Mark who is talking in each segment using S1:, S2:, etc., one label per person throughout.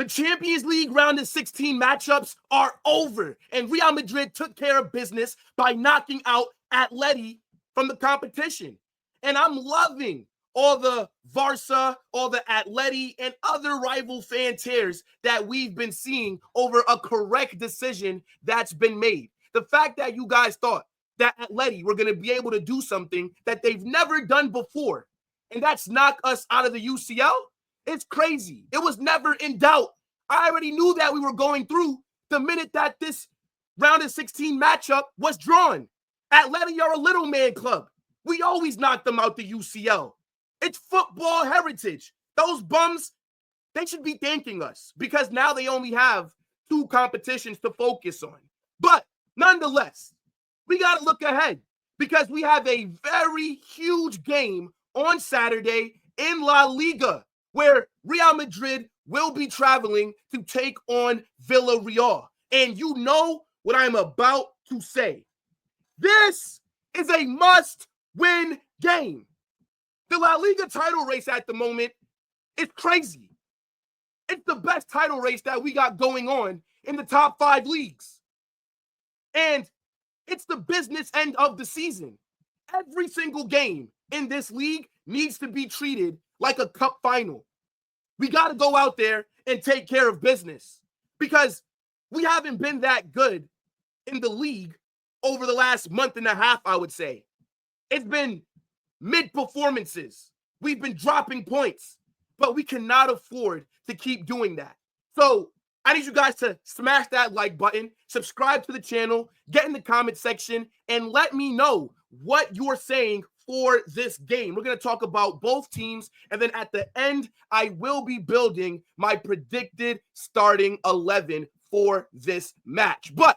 S1: The Champions League round of 16 matchups are over, and Real Madrid took care of business by knocking out Atleti from the competition. And I'm loving all the Barca, all the Atleti, and other rival fan tears that we've been seeing over a correct decision that's been made. The fact that you guys thought that Atleti were going to be able to do something that they've never done before, and that's knock us out of the UCL, it's crazy. It was never in doubt. I already knew that we were going through the minute that this round of 16 matchup was drawn. Atleti are a little man club. We always knock them out the UCL. It's football heritage. Those bums, they should be thanking us because now they only have 2 competitions to focus on. But nonetheless, we got to look ahead because we have a very huge game on Saturday in La Liga where Real Madrid will be traveling to take on Villarreal. And you know what I'm about to say. This is a must-win game. The La Liga title race at the moment is crazy. It's the best title race that we got going on in the top 5 leagues. And it's the business end of the season. Every single game in this league needs to be treated like a cup final. We got to go out there and take care of business because we haven't been that good in the league over the last month and a half, I would say. It's been mid-performances. We've been dropping points, but we cannot afford to keep doing that. So I need you guys to smash that like button, subscribe to the channel, get in the comment section, and let me know what you're saying for this game. We're going to talk about both teams, and then at the end, I will be building my predicted starting 11 for this match. But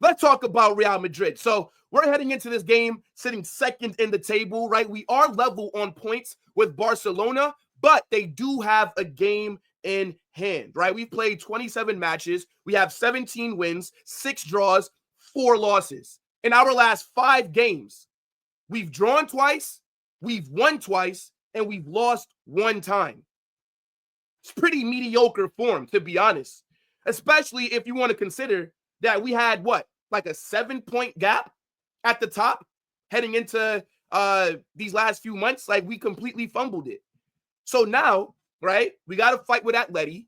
S1: let's talk about Real Madrid. So we're heading into this game sitting second in the table, right? We are level on points with Barcelona, but they do have a game in hand, right? We've played 27 matches. We have 17 wins, 6 draws, 4 losses. In our last 5 games, we've drawn twice, we've won twice, and we've lost 1 time. It's pretty mediocre form, to be honest, especially if you want to consider that we had, like a 7-point gap at the top heading into these last few months. Like, we completely fumbled it. So now, right, we got to fight with Atleti.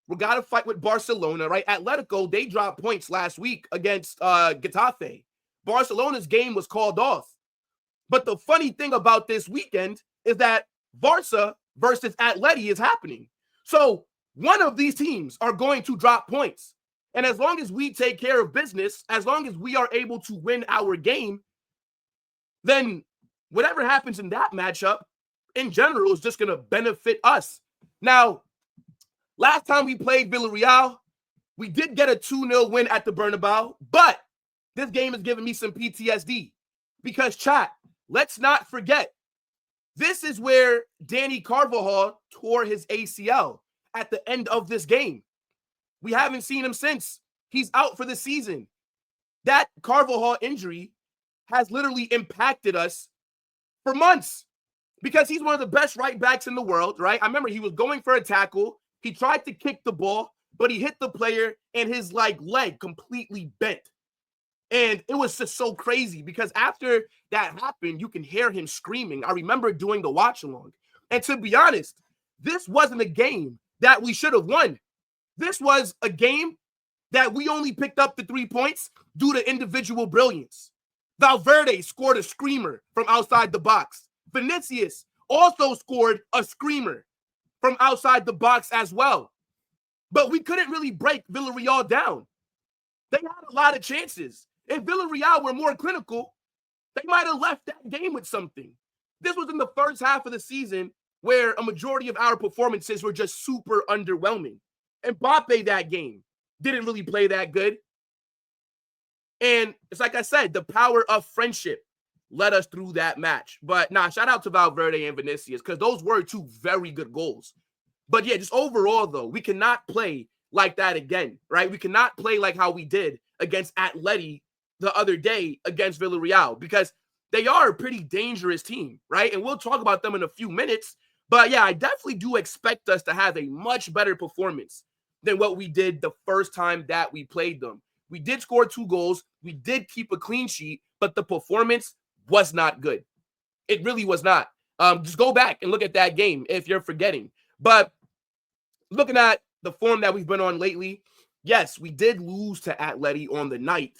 S1: We got to fight with Barcelona, right? Atletico, they dropped points last week against Getafe. Barcelona's game was called off. But the funny thing about this weekend is that Barca versus Atleti is happening. So one of these teams are going to drop points. And as long as we take care of business, as long as we are able to win our game, then whatever happens in that matchup, in general, is just going to benefit us. Now, last time we played Villarreal, we did get a 2-0 win at the Bernabeu, but this game is giving me some PTSD because, chat, let's not forget, this is where Dani Carvajal tore his ACL at the end of this game. We haven't seen him since. He's out for the season. That Carvajal injury has literally impacted us for months because he's one of the best right backs in the world, right? I remember he was going for a tackle. He tried to kick the ball, but he hit the player and his leg completely bent. And it was just so crazy because after that happened, you can hear him screaming. I remember doing the watch along. And to be honest, this wasn't a game that we should have won. This was a game that we only picked up the 3 points due to individual brilliance. Valverde scored a screamer from outside the box. Vinicius also scored a screamer from outside the box as well. But we couldn't really break Villarreal down. They had a lot of chances. If Villarreal were more clinical, they might have left that game with something. This was in the first half of the season where a majority of our performances were just super underwhelming. Mbappe that game didn't really play that good. And it's like I said, the power of friendship led us through that match. But shout out to Valverde and Vinicius because those were 2 very good goals. But yeah, just overall, though, we cannot play like that again, right? We cannot play like how we did against Atleti the other day against Villarreal because they are a pretty dangerous team, right? And we'll talk about them in a few minutes. But yeah, I definitely do expect us to have a much better performance than what we did the first time that we played them. We did score 2 goals. We did keep a clean sheet, but the performance was not good. It really was not. Just go back and look at that game if you're forgetting. But looking at the form that we've been on lately, yes, we did lose to Atleti on the night,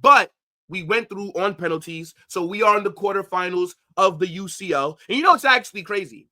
S1: but we went through on penalties. So we are in the quarterfinals of the UCL. And you know, it's actually crazy.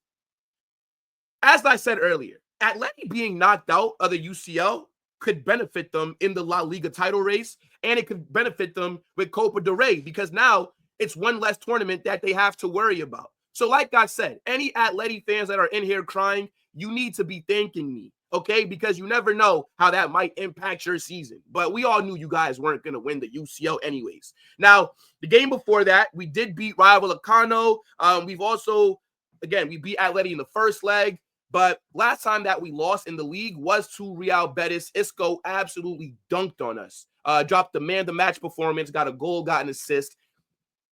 S1: As I said earlier, Atleti being knocked out of the UCL could benefit them in the La Liga title race, and it could benefit them with Copa del Rey because now it's one less tournament that they have to worry about. So like I said, any Atleti fans that are in here crying, you need to be thanking me, okay? Because you never know how that might impact your season. But we all knew you guys weren't going to win the UCL anyways. Now, the game before that, we did beat rival Lacano. We've also, again, we beat Atleti in the first leg. But last time that we lost in the league was to Real Betis. Isco absolutely dunked on us. Dropped the man-of-the-match performance, got a goal, got an assist.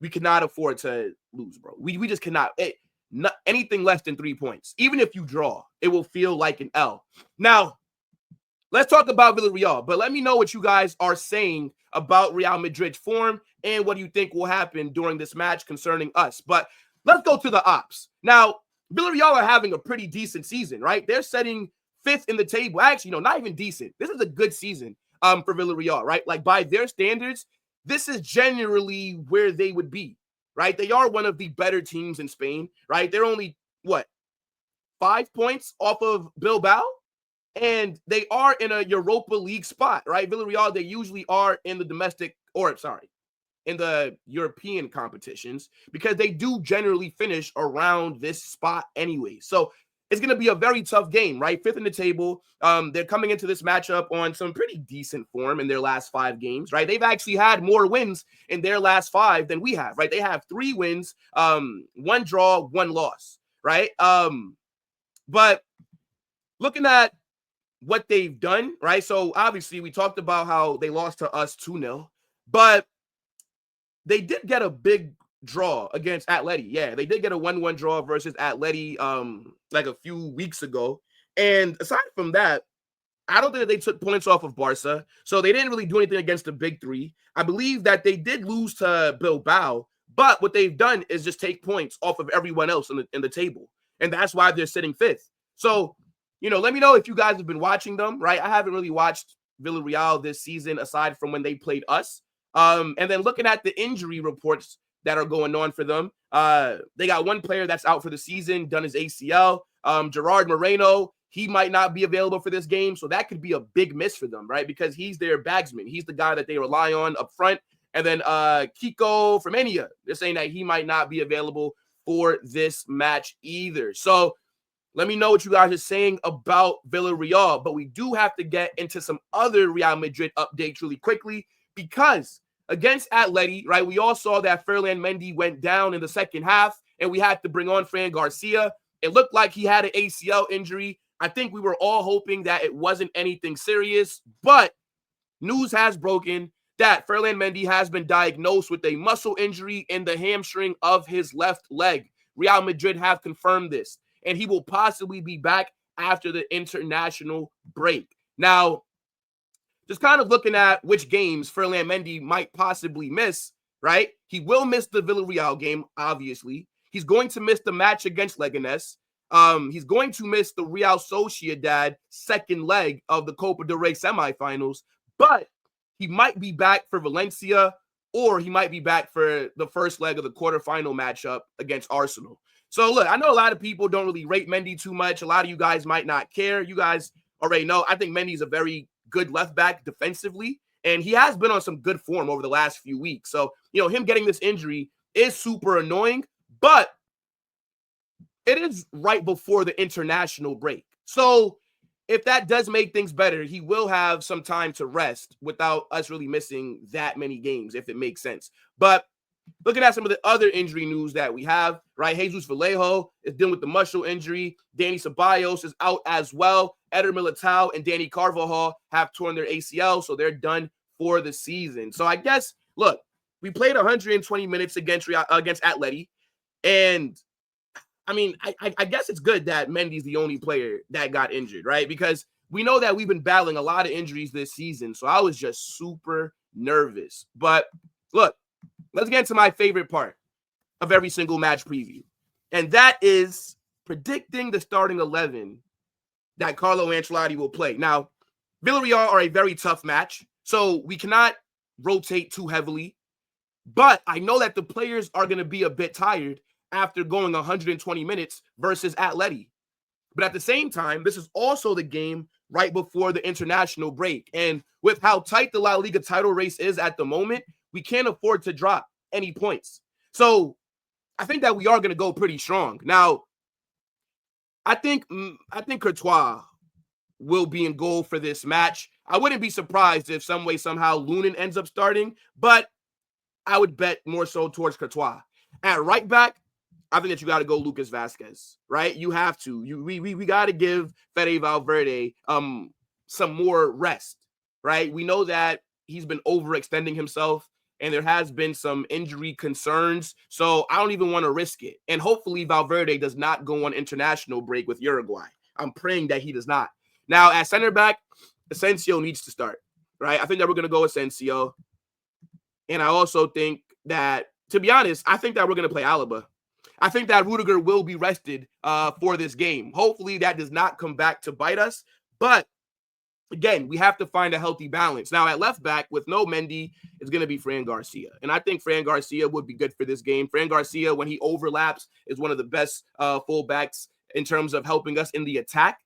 S1: We cannot afford to lose, bro. We just cannot. Anything less than 3 points. Even if you draw, it will feel like an L. Now, let's talk about Villarreal. But let me know what you guys are saying about Real Madrid's form and what you think will happen during this match concerning us. But let's go to the ops. Now, Villarreal are having a pretty decent season, right? They're setting 5th in the table. Actually, no, not even decent. This is a good season for Villarreal, right? Like by their standards, this is generally where they would be, right? They are one of the better teams in Spain, right? They're only, 5 points off of Bilbao? And they are in a Europa League spot, right? Villarreal, they usually are in the in the European competitions because they do generally finish around this spot anyway. So it's going to be a very tough game, right? 5th in the table. They're coming into this matchup on some pretty decent form in their last 5 games, right? They've actually had more wins in their last 5 than we have, right? They have 3 wins, 1 draw, 1 loss, right? But looking at what they've done, right? So obviously we talked about how they lost to us 2-0, but they did get a big draw against Atleti. Yeah, they did get a 1-1 draw versus Atleti like a few weeks ago. And aside from that, I don't think that they took points off of Barca. So they didn't really do anything against the big 3. I believe that they did lose to Bilbao, but what they've done is just take points off of everyone else in the table. And that's why they're sitting 5th. So, let me know if you guys have been watching them, right? I haven't really watched Villarreal this season aside from when they played us. And then looking at the injury reports that are going on for them, they got 1 player that's out for the season, done his ACL. Gerard Moreno, he might not be available for this game, so that could be a big miss for them, right? Because he's their bagsman. He's the guy that they rely on up front. And then Kiko Firmania, they're saying that he might not be available for this match either. So let me know what you guys are saying about Villarreal. But we do have to get into some other Real Madrid updates really quickly because against Atleti, right, we all saw that Ferland Mendy went down in the second half and we had to bring on Fran Garcia. It looked like he had an ACL injury. I think we were all hoping that it wasn't anything serious, but news has broken that Ferland Mendy has been diagnosed with a muscle injury in the hamstring of his left leg. Real Madrid have confirmed this, and he will possibly be back after the international break. Now, just kind of looking at which games Ferland Mendy might possibly miss, right? He will miss the Villarreal game, obviously. He's going to miss the match against Leganés. He's going to miss the Real Sociedad second leg of the Copa del Rey semifinals, but he might be back for Valencia or he might be back for the first leg of the quarterfinal matchup against Arsenal. So, look, I know a lot of people don't really rate Mendy too much. A lot of you guys might not care. You guys already know. I think Mendy's a very good left back defensively, and he has been on some good form over the last few weeks. So, him getting this injury is super annoying, but it is right before the international break. So if that does make things better, he will have some time to rest without us really missing that many games, if it makes sense. But looking at some of the other injury news that we have, right? Jesus Vallejo is dealing with the muscle injury. Danny Ceballos is out as well. Eder Militao and Danny Carvajal have torn their ACL, so they're done for the season. So I guess, look, we played 120 minutes against Atleti, and I mean, I guess it's good that Mendy's the only player that got injured, right? Because we know that we've been battling a lot of injuries this season, so I was just super nervous. But look, let's get into my favorite part of every single match preview, and that is predicting the starting 11 that Carlo Ancelotti will play. Now, Villarreal are a very tough match, so we cannot rotate too heavily, but I know that the players are going to be a bit tired after going 120 minutes versus Atleti. But at the same time, this is also the game right before the international break. And with how tight the La Liga title race is at the moment, we can't afford to drop any points. So I think that we are going to go pretty strong. Now, I think Courtois will be in goal for this match. I wouldn't be surprised if some way, somehow, Lunin ends up starting, but I would bet more so towards Courtois. At right back, I think that you got to go Lucas Vazquez, right? You have to. We got to give Fede Valverde some more rest, right? We know that he's been overextending himself, and there has been some injury concerns, so I don't even want to risk it. And hopefully Valverde does not go on international break with Uruguay. I'm praying that he does not. Now, at center back, Asensio needs to start, right? I think that we're going to go Asensio. And I also think that, to be honest, I think that we're going to play Alaba. I think that Rudiger will be rested for this game. Hopefully that does not come back to bite us. But, again, we have to find a healthy balance. Now, at left back, with no Mendy, it's going to be Fran Garcia. And I think Fran Garcia would be good for this game. Fran Garcia, when he overlaps, is one of the best fullbacks in terms of helping us in the attack.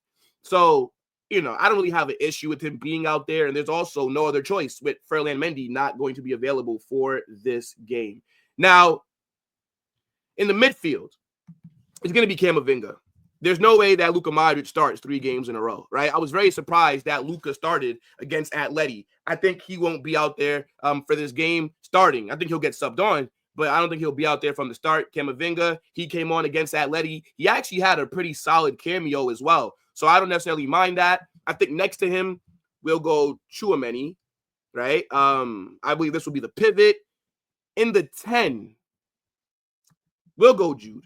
S1: So, I don't really have an issue with him being out there. And there's also no other choice with Ferland Mendy not going to be available for this game. Now, in the midfield, it's going to be Camavinga. There's no way that Luka Modric starts 3 games in a row, right? I was very surprised that Luka started against Atleti. I think he won't be out there for this game starting. I think he'll get subbed on, but I don't think he'll be out there from the start. Camavinga, he came on against Atleti. He actually had a pretty solid cameo as well, so I don't necessarily mind that. I think next to him, we'll go Tchouaméni, right? I believe this will be the pivot. In the 10, we'll go Jude,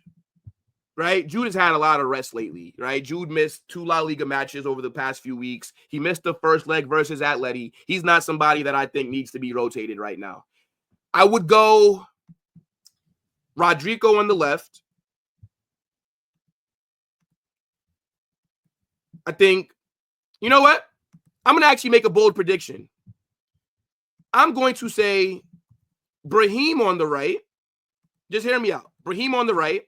S1: right? Jude has had a lot of rest lately, right? Jude missed 2 La Liga matches over the past few weeks. He missed the first leg versus Atleti. He's not somebody that I think needs to be rotated right now. I would go Rodrygo on the left. I think, you know what? I'm going to actually make a bold prediction. I'm going to say Brahim on the right. Just hear me out. Brahim on the right.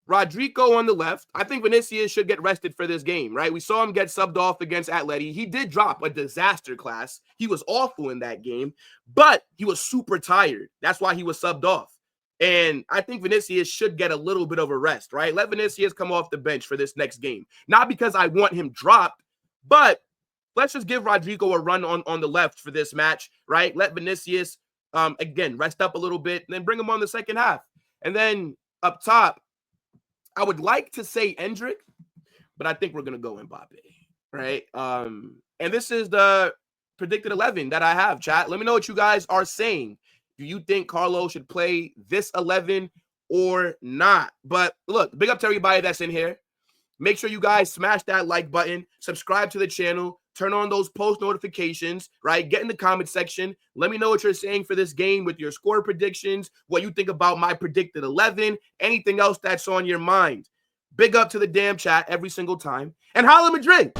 S1: Rodrygo on the left. I think Vinicius should get rested for this game, right? We saw him get subbed off against Atleti. He did drop a disaster class. He was awful in that game, but he was super tired. That's why he was subbed off. And I think Vinicius should get a little bit of a rest, right? Let Vinicius come off the bench for this next game. Not because I want him dropped, but let's just give Rodrygo a run on the left for this match, right? Let Vinicius, again, rest up a little bit, and then bring him on the second half. And then up top, I would like to say Endrick, but I think we're going to go Mbappe, right? And this is the predicted 11 that I have, chat. Let me know what you guys are saying. Do you think Carlo should play this 11 or not? But look, big up to everybody that's in here. Make sure you guys smash that like button, subscribe to the channel, turn on those post notifications, right? Get in the comment section. Let me know what you're saying for this game with your score predictions, what you think about my predicted 11, anything else that's on your mind. Big up to the damn chat every single time. And holla Madrid!